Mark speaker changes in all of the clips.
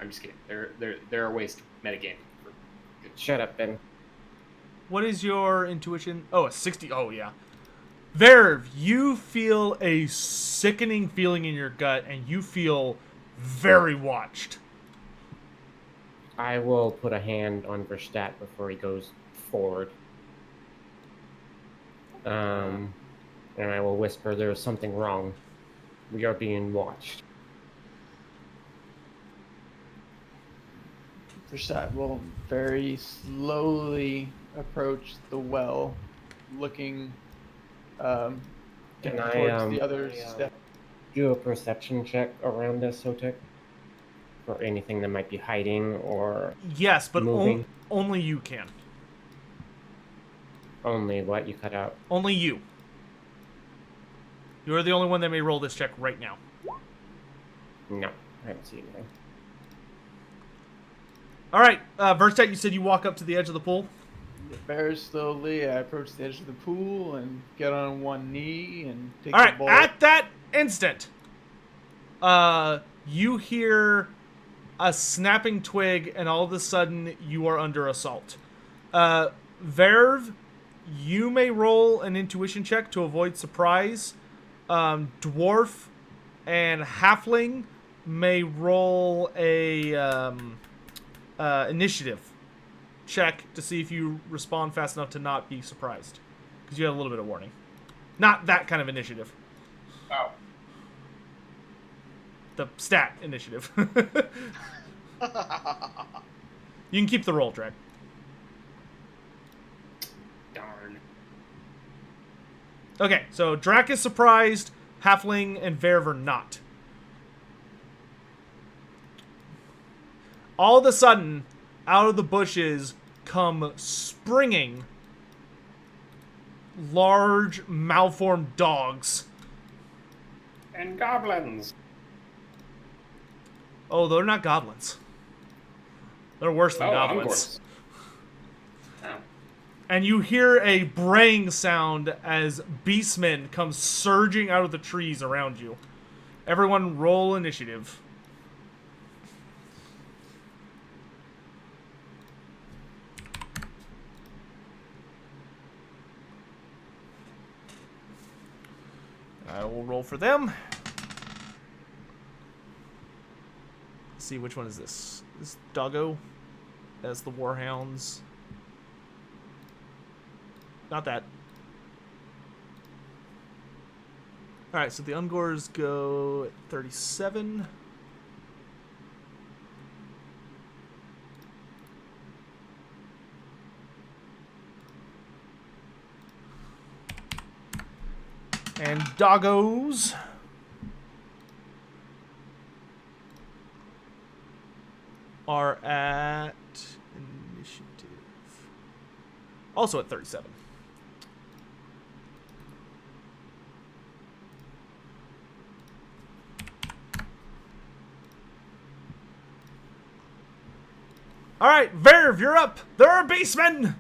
Speaker 1: I'm just kidding. There are ways to metagame.
Speaker 2: Shut up, Ben.
Speaker 3: What is your intuition? Oh, a 60. Oh, yeah. Verve, you feel a sickening feeling in your gut, and you feel very watched.
Speaker 2: I will put a hand on Verstadt before he goes forward. And I will whisper, there is something wrong. We are being watched.
Speaker 4: Prasad will very slowly approach the well, looking
Speaker 2: Can
Speaker 4: towards the others.
Speaker 2: Do a perception check around this, Sotek? For anything that might be hiding or
Speaker 3: Yes, but
Speaker 2: moving?
Speaker 3: only you can.
Speaker 2: Only what you cut out?
Speaker 3: Only you. You're the only one that may roll this check right now.
Speaker 2: No, I haven't seen anything.
Speaker 3: All right, Verstat, you said you walk up to the edge of the pool?
Speaker 4: Very slowly, I approach the edge of the pool and get on one knee and take
Speaker 3: All
Speaker 4: the
Speaker 3: right,
Speaker 4: ball.
Speaker 3: at that instant, you hear a snapping twig, and all of a sudden, you are under assault. Verve, you may roll an intuition check to avoid surprise. Dwarf and Halfling may roll a initiative check to see if you respond fast enough to not be surprised, because you had a little bit of warning. Not that kind of initiative.
Speaker 1: Oh.
Speaker 3: The stat initiative. You can keep the roll, Drag.
Speaker 1: Darn.
Speaker 3: Okay, so Drac is surprised, Halfling and Verve are not. All of a sudden, out of the bushes come springing large, malformed dogs.
Speaker 1: And goblins.
Speaker 3: Oh, they're not goblins. They're worse than goblins.
Speaker 1: Ungours. Oh.
Speaker 3: And you hear a braying sound as Beastmen come surging out of the trees around you. Everyone roll initiative. I will roll for them. Let's see, which one is this? This Doggo as the Warhounds. Not that. Alright, so the Ungors go at 37. And Doggos are at initiative. Also at 37. Alright, Verve, you're up! There are Beastmen!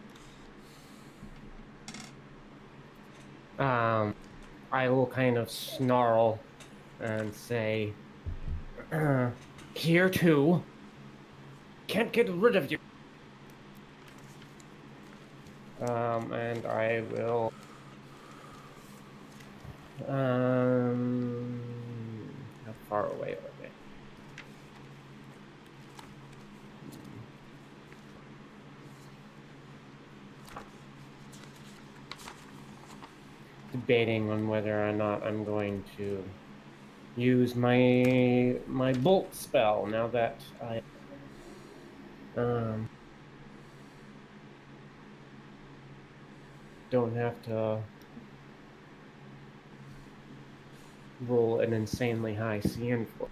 Speaker 2: I will kind of snarl and say, here too. Can't get rid of you. And I will, how far away are they? Debating on whether or not I'm going to use my bolt spell now that I don't have to roll an insanely high CN for.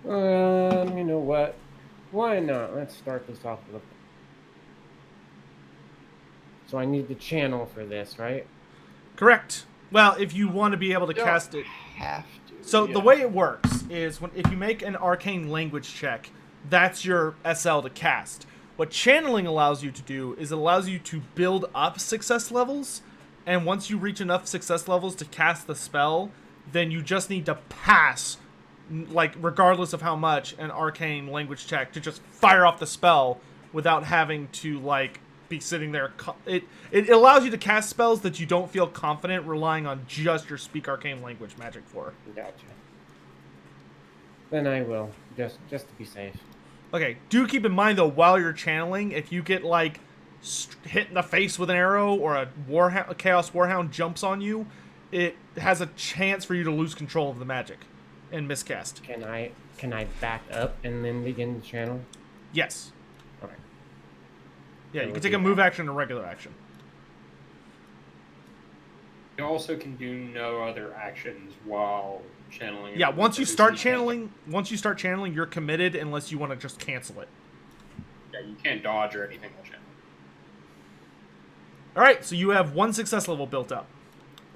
Speaker 2: You know what? Why not? Let's start this off with a. So I need the channel for this, right?
Speaker 3: Correct. Well, if you want to be able to cast it.
Speaker 4: Have to.
Speaker 3: So
Speaker 4: yeah.
Speaker 3: the way it works is if you make an arcane language check, that's your SL to cast. What channeling allows you to do is it allows you to build up success levels, and once you reach enough success levels to cast the spell, then you just need to pass like regardless of how much, an arcane language check to just fire off the spell without having to like be sitting there. It allows you to cast spells that you don't feel confident relying on just your speak arcane language magic for.
Speaker 2: Gotcha. Then I will, just to be safe.
Speaker 3: Okay, do keep in mind though, while you're channeling, if you get like hit in the face with an arrow or a chaos warhound jumps on you, it has a chance for you to lose control of the magic and miscast.
Speaker 2: Can I back up and then begin the channel?
Speaker 3: Yes.
Speaker 2: Okay.
Speaker 3: Yeah, you
Speaker 2: will
Speaker 3: can take
Speaker 2: do
Speaker 3: a move
Speaker 2: that.
Speaker 3: action and a regular action.
Speaker 1: You also can do no other actions while channeling.
Speaker 3: Yeah, once you
Speaker 1: So
Speaker 3: start
Speaker 1: can't-
Speaker 3: channeling, you're committed unless you want to just cancel it.
Speaker 1: Yeah, you can't dodge or anything while channeling.
Speaker 3: All right, so you have 1 success level built up.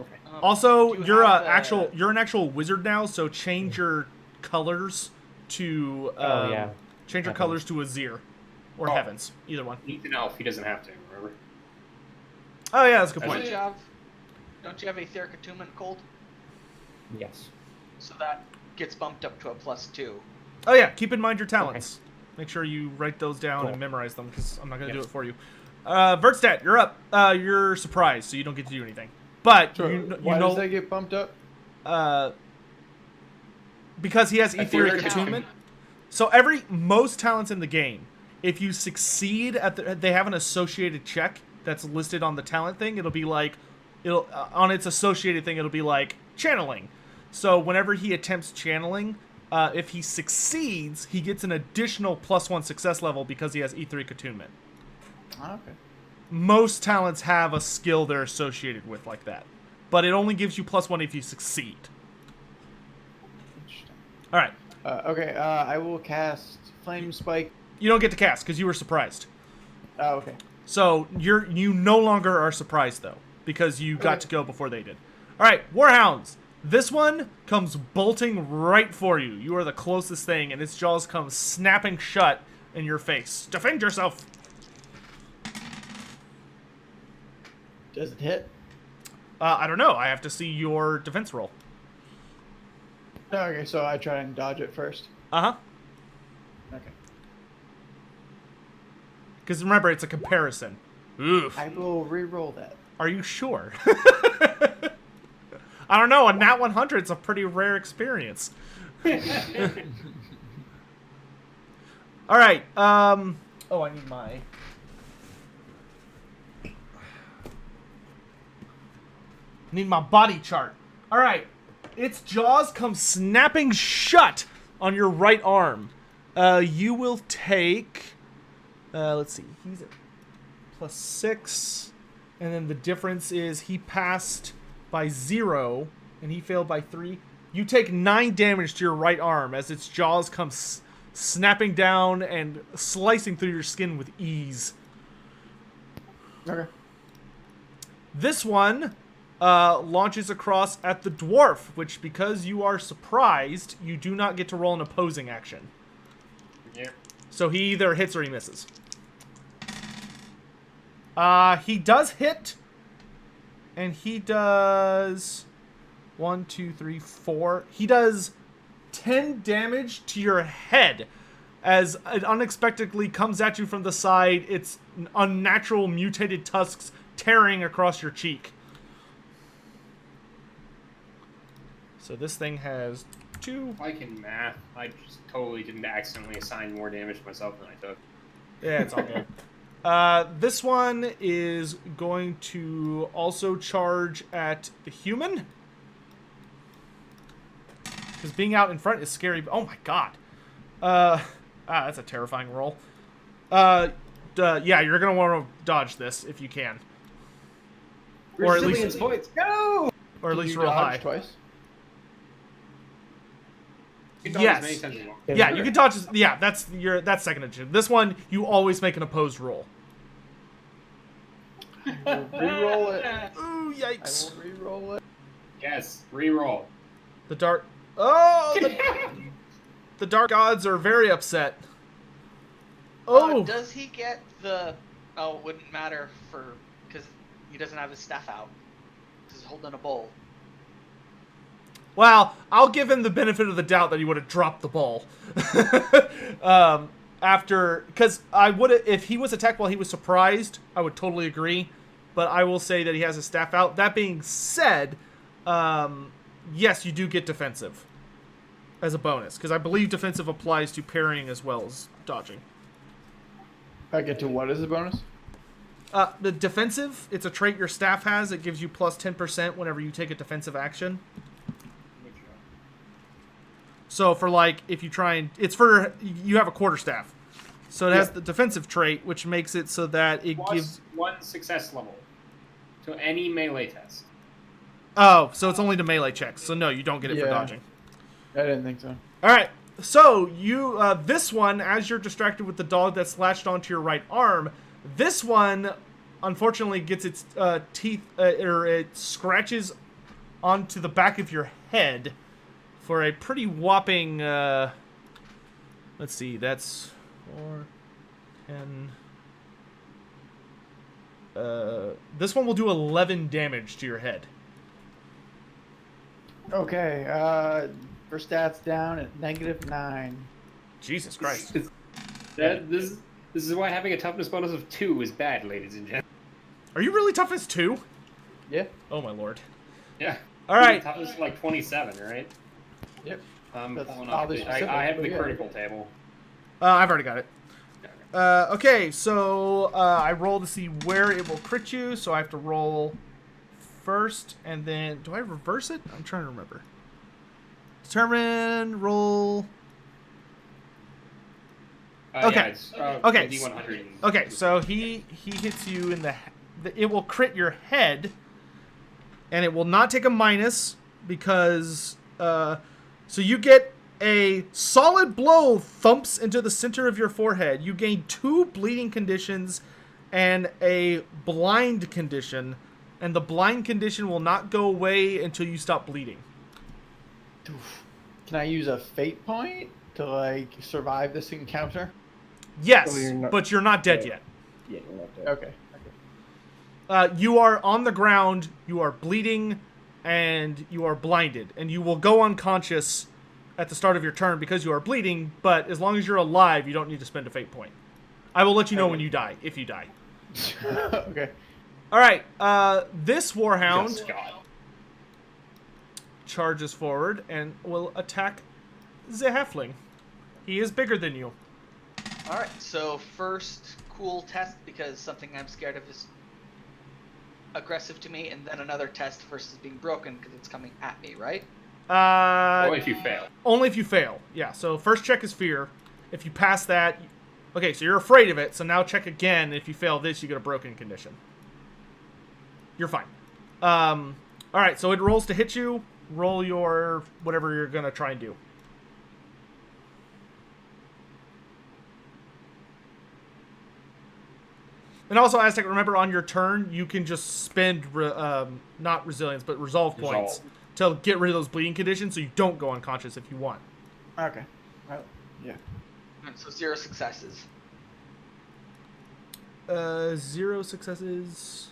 Speaker 2: Okay.
Speaker 3: Also,
Speaker 5: do you
Speaker 3: you're
Speaker 5: have,
Speaker 3: you're an actual wizard now, so change your colors to
Speaker 2: Oh, yeah.
Speaker 3: change your
Speaker 2: Heavens.
Speaker 3: colors to Azir or
Speaker 1: Oh.
Speaker 3: Heavens, either one.
Speaker 1: He's an elf. He doesn't have to. Remember?
Speaker 3: Oh yeah, that's a good
Speaker 1: That's
Speaker 3: point.
Speaker 1: it.
Speaker 5: Don't you have Aetheric Attunement Cold?
Speaker 2: Yes.
Speaker 5: So that gets bumped up to a +2.
Speaker 3: Oh yeah, keep in mind your talents. Make sure you write those down
Speaker 2: Cool.
Speaker 3: and memorize them because I'm not gonna do
Speaker 2: Yes.
Speaker 3: it for you. Vertstat, you're up. You're surprised, so you don't get to do anything. But
Speaker 4: Sure.
Speaker 3: you
Speaker 4: Why
Speaker 3: know
Speaker 4: does that get bumped up?
Speaker 3: because he has Etheric
Speaker 1: Etheric
Speaker 3: Attunement. So most talents in the game, if you succeed they have an associated check that's listed on the talent thing. It'll be like, on its associated thing, it'll be like channeling. So whenever he attempts channeling, if he succeeds, he gets an additional +1 success level because he has Etheric Attunement.
Speaker 4: Oh, okay.
Speaker 3: Most talents have a skill they're associated with like that, but it only gives you +1 if you succeed.
Speaker 4: Interesting.
Speaker 3: All right,
Speaker 4: Okay. I will cast Flame Spike.
Speaker 3: you don't get to cast because you were surprised.
Speaker 4: Oh, okay.
Speaker 3: So you no longer are surprised though, because you got
Speaker 4: Okay.
Speaker 3: to go before they did. All right, Warhounds. This one comes bolting right for you. You are the closest thing, and its jaws come snapping shut in your face. Defend yourself.
Speaker 4: Does it hit?
Speaker 3: I don't know. I have to see your defense roll.
Speaker 4: Okay, so I try and dodge it first.
Speaker 3: Uh-huh.
Speaker 4: Okay.
Speaker 3: Because remember, it's a comparison. Oof.
Speaker 4: I will re-roll that.
Speaker 3: Are you sure? I don't know. A nat 100 is a pretty rare experience. All right. Oh, I need my. Need my body chart. All right. Its jaws come snapping shut on your right arm. You will take. Let's see. He's at +6, and then the difference is he passed by 0 and he failed by 3. You take 9 damage to your right arm as its jaws come snapping down and slicing through your skin with ease.
Speaker 4: Okay.
Speaker 3: This one launches across at the dwarf, which, because you are surprised, you do not get to roll an opposing action.
Speaker 1: Yeah.
Speaker 3: So he either hits or he misses. He does hit, and he does 1, 2, 3, 4. He does 10 damage to your head as it unexpectedly comes at you from the side. Its unnatural mutated tusks tearing across your cheek. So this thing has 2.
Speaker 1: Like in math, I just totally didn't accidentally assign more damage to myself than I took.
Speaker 3: Yeah, it's all good. This one is going to also charge at the human. Because being out in front is scary. Oh my god. That's a terrifying roll. Yeah, you're going to want to dodge this if you can. Or at least-
Speaker 1: Resilience points, go!
Speaker 3: Or at
Speaker 4: Can
Speaker 3: least
Speaker 4: you
Speaker 3: roll
Speaker 4: dodge
Speaker 3: high.
Speaker 4: twice?
Speaker 1: You can dodge
Speaker 3: Yes.
Speaker 1: as many times as you want.
Speaker 3: Yeah, you can dodge. Yeah, that's second edition. This one, you always make an opposed roll.
Speaker 4: I'll re-roll it.
Speaker 3: Ooh,
Speaker 4: I
Speaker 3: yikes.
Speaker 4: will re-roll it.
Speaker 1: Yes, reroll.
Speaker 3: The dark... Oh! The dark gods are very upset. Oh!
Speaker 5: Does he get the... Oh, it wouldn't matter for... Because he doesn't have his staff out. Because he's holding a bowl.
Speaker 3: Well, I'll give him the benefit of the doubt that he would have dropped the ball. Because I would have, if he was attacked while he was surprised, I would totally agree. But I will say that he has his staff out. That being said, yes, you do get defensive as a bonus, because I believe defensive applies to parrying as well as dodging.
Speaker 4: I get to what as a bonus?
Speaker 3: The defensive, it's a trait your staff has. It gives you plus 10% whenever you take a defensive action. So for like, if you try and, it's for, you have a quarterstaff. So it has the defensive trait, which makes it so that it gives...
Speaker 1: 1 success level to any melee test.
Speaker 3: Oh, so it's only to melee checks. So no, you don't get it for dodging.
Speaker 4: I didn't think so.
Speaker 3: All right. So you, this one, as you're distracted with the dog that's latched onto your right arm, this one, unfortunately, gets its teeth, or it scratches onto the back of your head for a pretty whopping, let's see, that's 4, 10. This one will do 11 damage to your head.
Speaker 4: Okay, for stats down at -9.
Speaker 3: Jesus Christ.
Speaker 1: This is why having a toughness bonus of 2 is bad, ladies and gentlemen.
Speaker 3: Are you really toughness 2?
Speaker 4: Yeah.
Speaker 3: Oh my lord.
Speaker 1: Yeah.
Speaker 3: All right.
Speaker 1: Toughness is like 27, right?
Speaker 4: Yep.
Speaker 1: I'm
Speaker 4: That's
Speaker 1: pulling up
Speaker 4: oddly
Speaker 1: the,
Speaker 4: specific,
Speaker 1: I have
Speaker 4: but
Speaker 1: the
Speaker 4: yeah.
Speaker 1: critical table.
Speaker 3: I've already got it. Okay, so I roll to see where it will crit you, so I have to roll first, and then... Do I reverse it? I'm trying to remember. Determine, roll... Okay.
Speaker 1: Yeah, it's,
Speaker 3: Okay.
Speaker 1: D100.
Speaker 3: Okay, so he hits you in the... It will crit your head, and it will not take a minus, because... so you get... A solid blow thumps into the center of your forehead. You gain 2 bleeding conditions and a blind condition. And the blind condition will not go away until you stop bleeding.
Speaker 4: Can I use a fate point to, like, survive this encounter?
Speaker 3: Yes,
Speaker 2: So you're not-
Speaker 3: but you're not dead yet.
Speaker 2: Yeah, you're not dead.
Speaker 4: Okay.
Speaker 3: You are on the ground, you are bleeding, and you are blinded. And you will go unconscious at the start of your turn because you are bleeding, but as long as you're alive, you don't need to spend a fate point. I will let you know when you die, if you die.
Speaker 4: Okay.
Speaker 3: All right, this Warhound
Speaker 1: Yes, God.
Speaker 3: charges forward and will attack the Halfling. He is bigger than you.
Speaker 5: Alright, so first cool test because something I'm scared of is aggressive to me, and then another test versus being broken because it's coming at me, right?
Speaker 1: Only if you fail.
Speaker 3: Only if you fail. Yeah, so first check is fear. If you pass that... Okay, so you're afraid of it, so now check again. If you fail this, you get a broken condition. You're fine. Alright, so it rolls to hit you. Roll your... whatever you're going to try and do. And also, Aztec, remember on your turn, you can just spend, not resilience, but resolve points to get rid of those bleeding conditions so you don't go unconscious if you want.
Speaker 4: Okay. Well, yeah.
Speaker 5: And so 0 successes.
Speaker 3: 0 successes.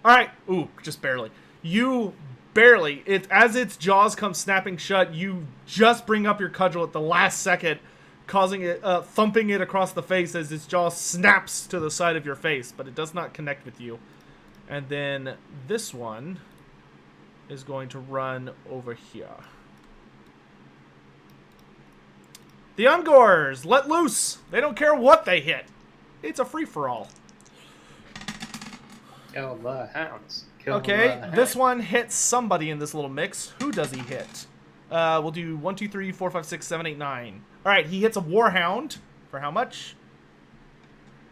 Speaker 3: Alright. Ooh, just barely. You barely. As its jaws come snapping shut, you just bring up your cudgel at the last second, causing it, thumping it across the face as its jaw snaps to the side of your face, but it does not connect with you. And then this one is going to run over here. The Ungors, let loose. They don't care what they hit. It's a free-for-all.
Speaker 1: Kill the hounds.
Speaker 3: Okay, this one hits somebody in this little mix. Who does he hit? We'll do 1, 2, 3, 4, 5, 6, 7, 8, 9. All right, he hits a Warhound. For how much?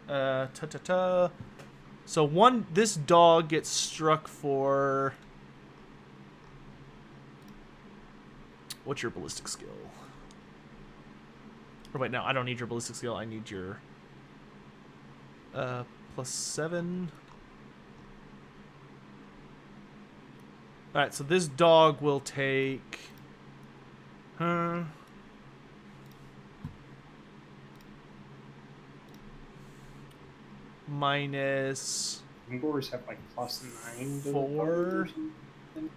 Speaker 3: So this dog gets struck for... What's your ballistic skill? Or wait, no, I don't need your ballistic skill. I need your... +7. Alright, so this dog will take... minus...
Speaker 1: Ungors have like +9 to the
Speaker 3: 4.
Speaker 1: or something.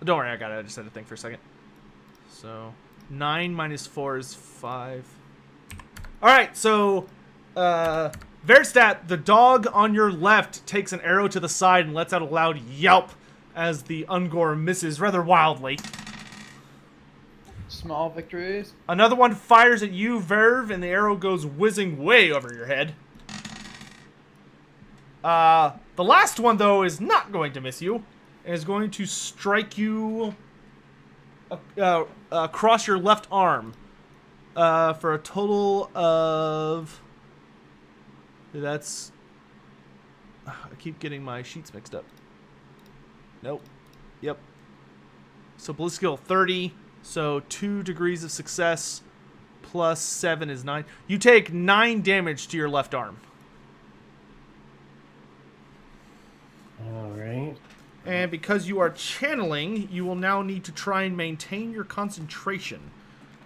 Speaker 3: Don't worry, I got it. I just had to think for a second. So 9 minus 4 is 5. All right, so Verstat, the dog on your left takes an arrow to the side and lets out a loud yelp as the Ungor misses rather wildly.
Speaker 4: Small victories.
Speaker 3: Another one fires at you, Verve, and the arrow goes whizzing way over your head. The last one, though, is not going to miss you. And is going to strike you across your left arm for a total of... That's... I keep getting my sheets mixed up. Nope. Yep. So Bliss skill 30. So 2 degrees of success plus 7 is 9. You take 9 damage to your left arm.
Speaker 2: All right.
Speaker 3: And because you are channeling, you will now need to try and maintain your concentration.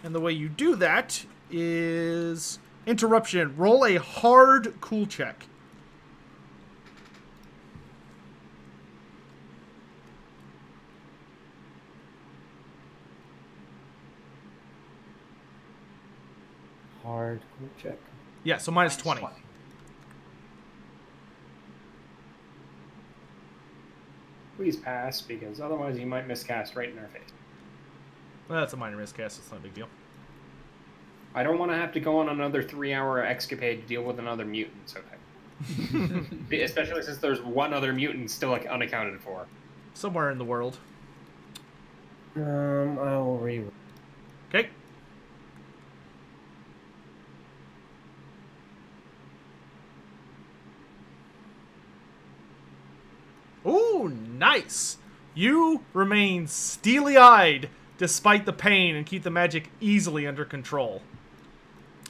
Speaker 3: And the way you do that is interruption. Roll a hard cool check.
Speaker 2: Hard cool check.
Speaker 3: Yeah, so minus 20.
Speaker 1: Please pass, because otherwise you might miscast right in our face.
Speaker 3: Well, that's a minor miscast. It's not a big deal.
Speaker 1: I don't want to have to go on another 3-hour escapade to deal with another mutant, okay? Especially since there's one other mutant still unaccounted for.
Speaker 3: Somewhere in the world.
Speaker 2: I'll re.
Speaker 3: Okay. Ooh, nice. You remain steely-eyed despite the pain and keep the magic easily under control.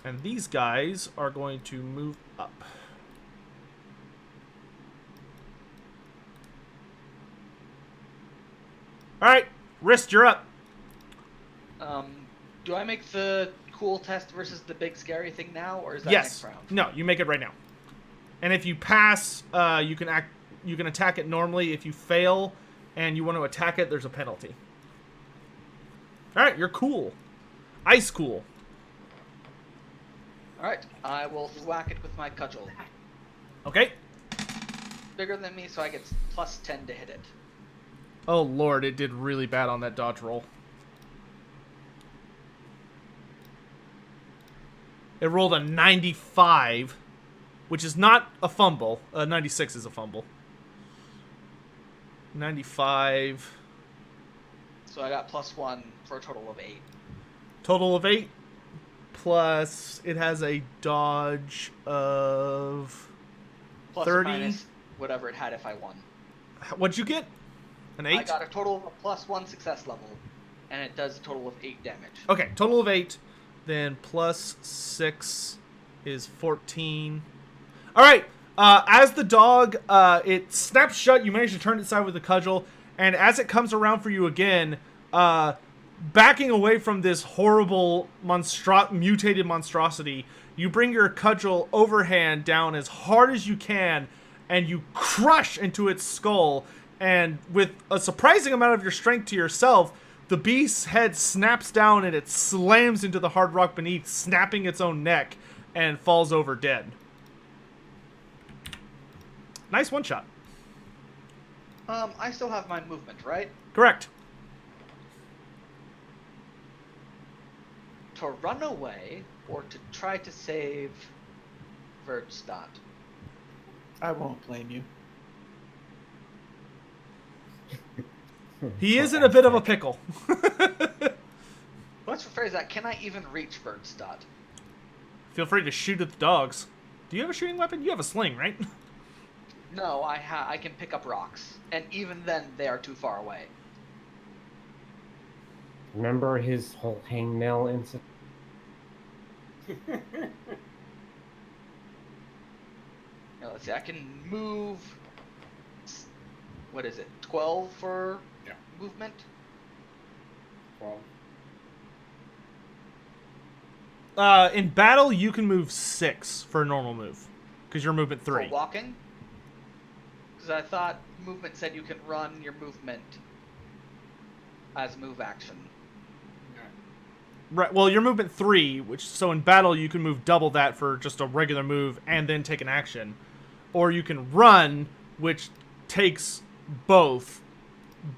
Speaker 3: And these guys are going to move up. Alright, Wrist, you're up.
Speaker 5: Do I make the cool test versus the big scary thing now, or is that
Speaker 3: Yes.
Speaker 5: next round?
Speaker 3: No, you make it right now. And if you pass, you can attack it normally. If you fail and you want to attack it, there's a penalty. Alright, you're cool. Ice cool.
Speaker 5: Alright, I will thwack it with my cudgel.
Speaker 3: Okay.
Speaker 5: Bigger than me, so I get plus 10 to hit it.
Speaker 3: Oh lord, it did really bad on that dodge roll. It rolled a 95, which is not a fumble. 96 is a fumble. 95.
Speaker 5: So I got plus 1 for a total of 8.
Speaker 3: Total of 8. Plus, it has a dodge of
Speaker 5: Plus
Speaker 3: 30.
Speaker 5: or minus whatever it had if I won.
Speaker 3: What'd you get? An 8?
Speaker 5: I got a total of a plus 1 success level, and it does a total of 8 damage.
Speaker 3: Okay, total of 8. Then plus 6 is 14. All right. As the dog, it snaps shut, you manage to turn it aside with the cudgel, and as it comes around for you again, backing away from this horrible mutated monstrosity, you bring your cudgel overhand down as hard as you can, and you crush into its skull, and with a surprising amount of your strength to yourself, the beast's head snaps down and it slams into the hard rock beneath, snapping its own neck, and falls over dead. Nice one shot.
Speaker 5: I still have my movement, right?
Speaker 3: Correct.
Speaker 5: To run away, or to try to save Vertstadt.
Speaker 4: I won't blame you.
Speaker 3: He is in a bit of a pickle.
Speaker 5: Let's rephrase that. Can I even reach Vertstadt?
Speaker 3: Feel free to shoot at the dogs. Do you have a shooting weapon? You have a sling, right?
Speaker 5: No, I can pick up rocks, and even then they are too far away.
Speaker 2: Remember his whole hangnail incident?
Speaker 5: Now, let's see. I can move. What is it? 12 for movement.
Speaker 1: Well,
Speaker 3: In battle, you can move 6 for a normal move, because you're movement 3.
Speaker 5: For walking. Because I thought movement said you can run your movement. as move action.
Speaker 3: Right. Well, you're movement 3, so in battle you can move double that for just a regular move and then take an action, or you can run, which takes both,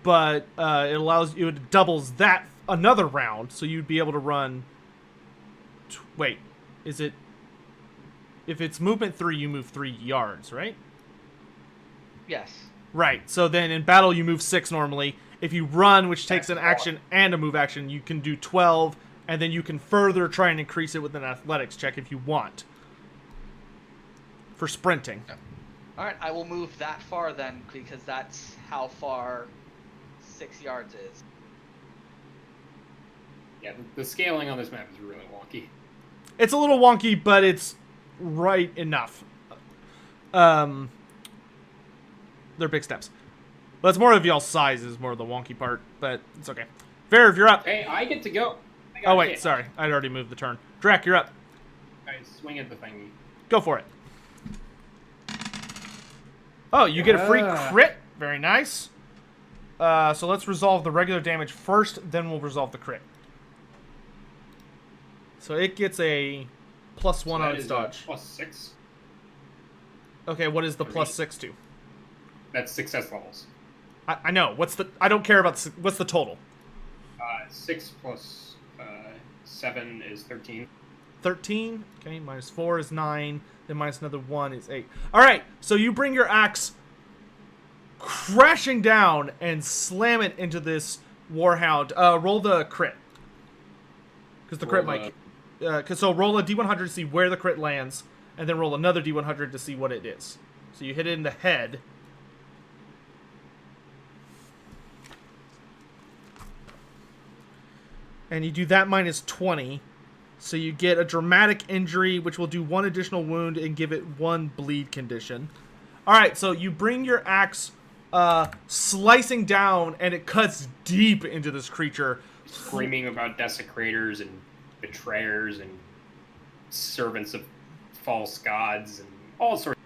Speaker 3: but it doubles that another round, so you'd be able to run. Wait, is it? If it's movement 3, you move 3 yards, right?
Speaker 5: Yes.
Speaker 3: Right. So then in battle you move 6 normally. If you run, which takes an action and a move action, you can do 12. And then you can further try and increase it with an athletics check if you want. For sprinting.
Speaker 5: Alright, I will move that far then, because that's how far 6 yards is.
Speaker 1: Yeah, the scaling on this map is really wonky.
Speaker 3: It's a little wonky, but it's right enough. They're big steps. But it's more of y'all's size is more of the wonky part, but it's okay. Verv, you're up.
Speaker 1: Hey, I get to go.
Speaker 3: Oh, wait, sorry. I'd already moved the turn. Drac, you're up.
Speaker 1: Guys, swing at the thing.
Speaker 3: Go for it. Oh, you get a free crit. Very nice. So let's resolve the regular damage first, then we'll resolve the crit. So it gets a +1 on its dodge.
Speaker 1: +6.
Speaker 3: Okay, what is the
Speaker 1: 3.
Speaker 3: +6 to?
Speaker 1: That's success levels.
Speaker 3: I know. I don't care about what's the total.
Speaker 1: 6 plus 7 is 13.
Speaker 3: 13. Okay, -4 is 9. Then minus another 1 is 8. All right, so you bring your axe crashing down and slam it into this warhound. Roll the crit. Because the crit might... so roll a d100 to see where the crit lands, and then roll another d100 to see what it is. So you hit it in the head. And you do that -20. So you get a dramatic injury, which will do 1 additional wound and give it 1 bleed condition. Alright, so you bring your axe slicing down, and it cuts deep into this creature.
Speaker 1: Screaming about desecrators and betrayers and servants of false gods and all sorts.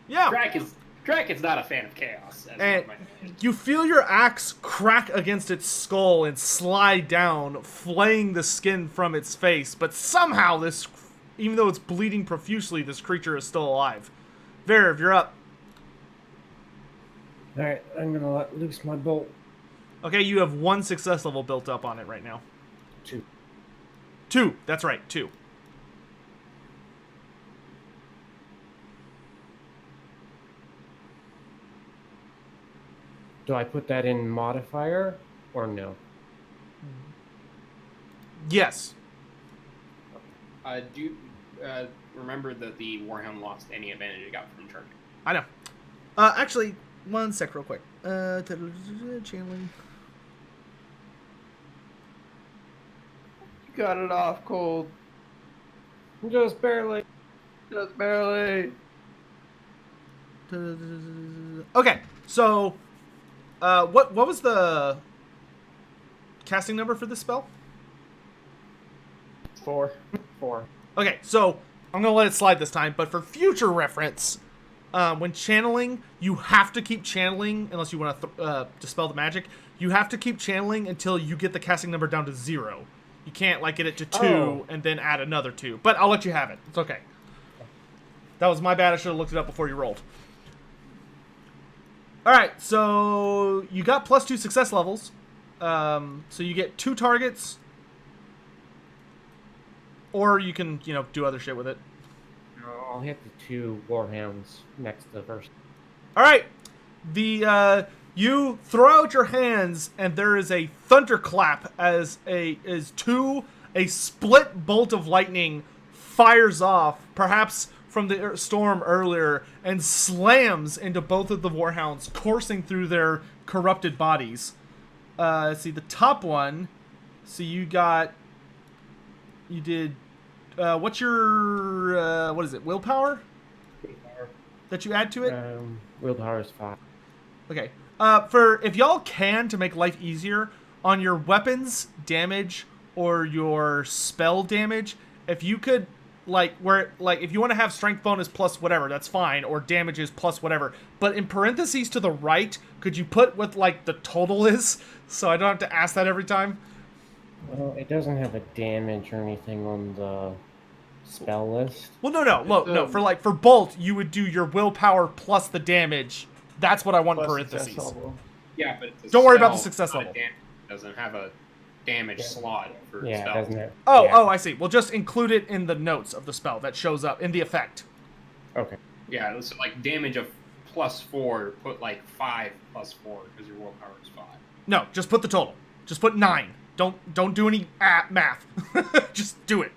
Speaker 3: Yeah.
Speaker 1: Drac is not a fan of chaos.
Speaker 3: And you feel your axe crack against its skull and slide down, flaying the skin from its face. But somehow even though it's bleeding profusely, this creature is still alive. Verv, you're up.
Speaker 2: Alright, I'm gonna let loose my bolt.
Speaker 3: Okay, you have 1 success level built up on it right now.
Speaker 2: 2.
Speaker 3: 2, that's right, 2.
Speaker 2: Do I put that in modifier or no?
Speaker 3: Yes.
Speaker 1: Do remember that the Warhound lost any advantage it got from charging.
Speaker 3: I know. Actually, 1 sec real quick. Channeling.
Speaker 4: You got it off cold.
Speaker 2: Just barely.
Speaker 4: Just barely.
Speaker 3: Okay, so what was the casting number for this spell?
Speaker 4: 4.
Speaker 2: 4.
Speaker 3: Okay, so I'm gonna let it slide this time, but for future reference, when channeling, you have to keep channeling unless you want to dispel the magic. You have to keep channeling until you get the casting number down to 0. You can't get it to 2 and then add another 2. But I'll let you have it. It's okay. That was my bad. I should have looked it up before you rolled. All right, so you got +2 success levels. So you get 2 targets, or you can do other shit with it.
Speaker 2: I'll hit the 2 warhounds next to the first.
Speaker 3: All right, you throw out your hands, and there is a thunderclap as a split bolt of lightning fires off, perhaps from the storm earlier, and slams into both of the warhounds, coursing through their corrupted bodies. See the top one. So you did. What's your what is it? Willpower?
Speaker 2: Willpower.
Speaker 3: That you add to it?
Speaker 2: Willpower is 5.
Speaker 3: Okay. If y'all can, to make life easier, on your weapons damage or your spell damage, if you could like if you want to have strength bonus plus whatever, that's fine, or damages plus whatever. But in parentheses to the right, could you put what like the total is, so I don't have to ask that every time?
Speaker 2: Well, it doesn't have a damage or anything on the spell list.
Speaker 3: Well, no. For bolt, you would do your willpower plus the damage. That's what I want in
Speaker 4: Plus success
Speaker 3: parentheses.
Speaker 4: level.
Speaker 1: Yeah, but it's a
Speaker 3: Don't worry about the
Speaker 1: spell,
Speaker 3: success
Speaker 1: not a
Speaker 3: level.
Speaker 1: damage. It doesn't have a damage slot for
Speaker 2: Yeah, it
Speaker 1: spells.
Speaker 2: doesn't have.
Speaker 3: Oh,
Speaker 2: yeah.
Speaker 3: I see. Well, just include it in the notes of the spell that shows up in the effect.
Speaker 2: Okay.
Speaker 1: Yeah, so like damage of +4, put like 5 +4 because your willpower is 5.
Speaker 3: No, just put the total. Just put 9. Don't do any math. Just do it.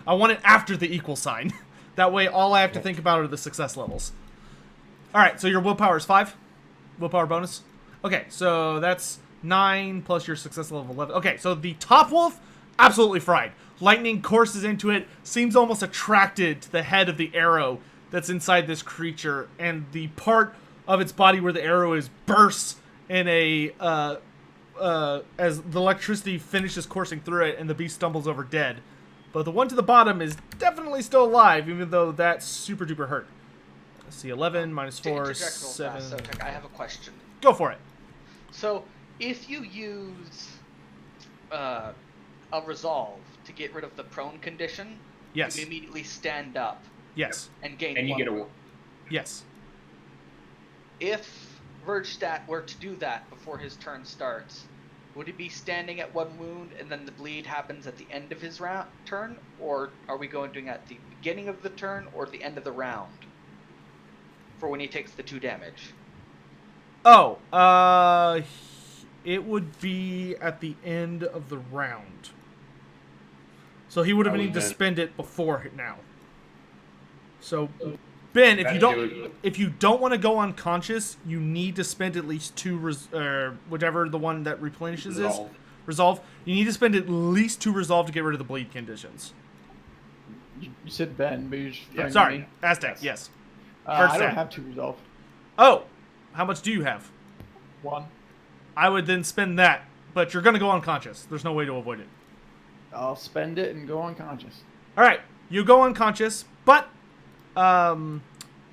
Speaker 3: I want it after the equal sign. That way, all I have to think about are the success levels. All right, so your willpower is 5. Willpower bonus. Okay, so that's 9 plus your success level 11. Okay, so the top wolf, absolutely fried. Lightning courses into it, seems almost attracted to the head of the arrow that's inside this creature, and the part of its body where the arrow is bursts in a as the electricity finishes coursing through it, and the beast stumbles over dead. But the one to the bottom is definitely still alive, even though that's super duper hurt. Let's see, 11 minus
Speaker 5: To
Speaker 3: 4,
Speaker 5: interject real
Speaker 3: 7.
Speaker 5: fast, Sotek, I have a question.
Speaker 3: Go for it.
Speaker 5: So, if you use a resolve to get rid of the prone condition,
Speaker 3: Yes.
Speaker 5: you immediately stand up
Speaker 3: Yes.
Speaker 5: and gain
Speaker 1: And you
Speaker 5: one
Speaker 1: get a
Speaker 5: more.
Speaker 3: Yes.
Speaker 5: If Vergestat were to do that before his turn starts, would he be standing at 1 wound and then the bleed happens at the end of his turn? Or are we doing at the beginning of the turn or the end of the round? For when he takes the 2 damage.
Speaker 3: Oh, it would be at the end of the round. So he would have
Speaker 1: I
Speaker 3: needed to
Speaker 1: would
Speaker 3: spend it before now. So, Ben, if you don't want to go unconscious, you need to spend at least 2 whichever the one that replenishes
Speaker 1: Resolve.
Speaker 3: is resolve. You need to spend at least 2 resolve to get rid of the bleed conditions.
Speaker 4: You said Ben, but you're just referring to
Speaker 3: Sorry,
Speaker 4: me.
Speaker 3: Aztec. Yes.
Speaker 4: I
Speaker 3: First
Speaker 4: don't
Speaker 3: stat.
Speaker 4: have 2 resolve.
Speaker 3: Oh, how much do you have?
Speaker 4: 1.
Speaker 3: I would then spend that, but you're gonna go unconscious. There's no way to avoid it.
Speaker 4: I'll spend it and go unconscious.
Speaker 3: All right, you go unconscious, but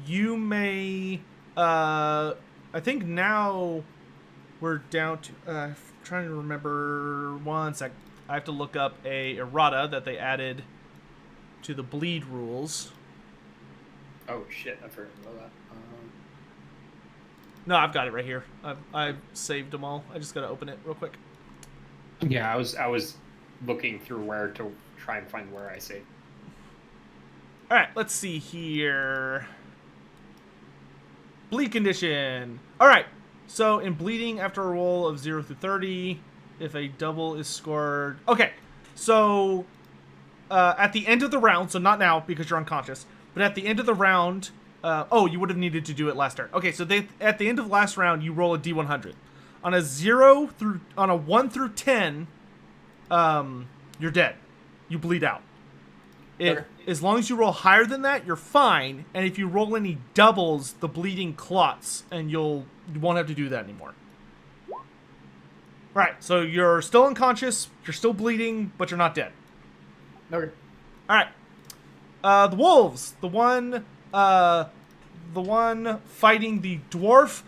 Speaker 3: you may. I think now we're down to. Trying to remember. One sec. I have to look up a errata that they added to the bleed rules.
Speaker 1: Oh shit, I forgot about that.
Speaker 3: No, I've got it right here. I've saved them all. I just gotta open it real quick.
Speaker 1: Yeah, I was looking through where to try and find where I saved.
Speaker 3: All right, let's see here. Bleed condition. All right, so in bleeding, after a roll of 0 through 30, if a double is scored. Okay, so at the end of the round, so not now because you're unconscious, but at the end of the round, you would have needed to do it last turn. Okay, so at the end of last round, you roll a d100. On a 1 through 10, you're dead. You bleed out. As long as you roll higher than that, you're fine. And if you roll any doubles, the bleeding clots, and you won't have to do that anymore. Right, so you're still unconscious, you're still bleeding, but you're not dead.
Speaker 4: Okay.
Speaker 3: All right. The wolves, the one fighting the dwarf.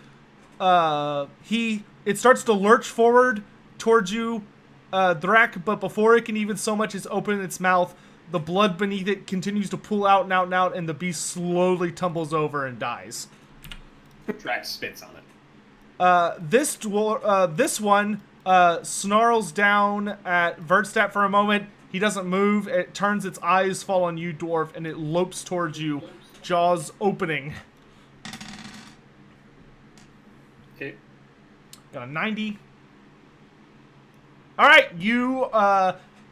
Speaker 3: It starts to lurch forward towards you, Thrak, but before it can even so much as open its mouth, the blood beneath it continues to pool out and out and out, and the beast slowly tumbles over and dies.
Speaker 1: Drax spits on it.
Speaker 3: This one snarls down at Verdstat for a moment. He doesn't move. It turns its eyes, fall on you, dwarf, and it lopes towards you, jaws opening.
Speaker 1: Okay.
Speaker 3: Got a 90. All right,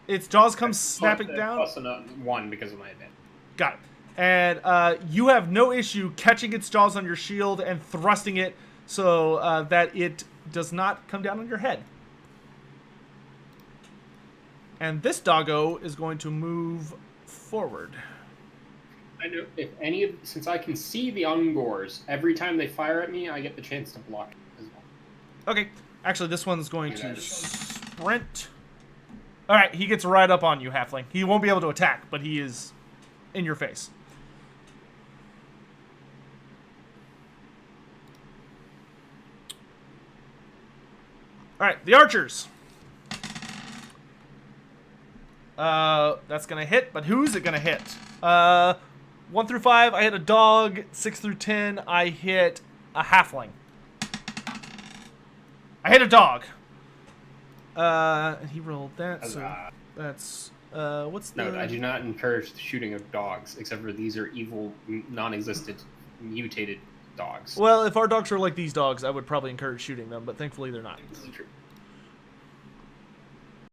Speaker 3: its jaws come snapping down.
Speaker 1: Plus 1 because of my advantage.
Speaker 3: Got it. And you have no issue catching its jaws on your shield and thrusting it so that it does not come down on your head. And this doggo is going to move forward.
Speaker 1: I know since I can see the Ungors, every time they fire at me, I get the chance to block it as well.
Speaker 3: Okay. Actually, this one's going to sprint. All right, he gets right up on you, halfling. He won't be able to attack, but he is in your face. All right, the archers. That's gonna hit, but who's it gonna hit? 1 through 5, I hit a dog. 6 through 10, I hit a halfling. I hit a dog. And he rolled that, so that's what's the?
Speaker 1: No, I do not encourage the shooting of dogs, except for these are evil, non-existent, mutated dogs.
Speaker 3: Well, if our dogs were like these dogs, I would probably encourage shooting them, but thankfully they're not.
Speaker 1: This is true.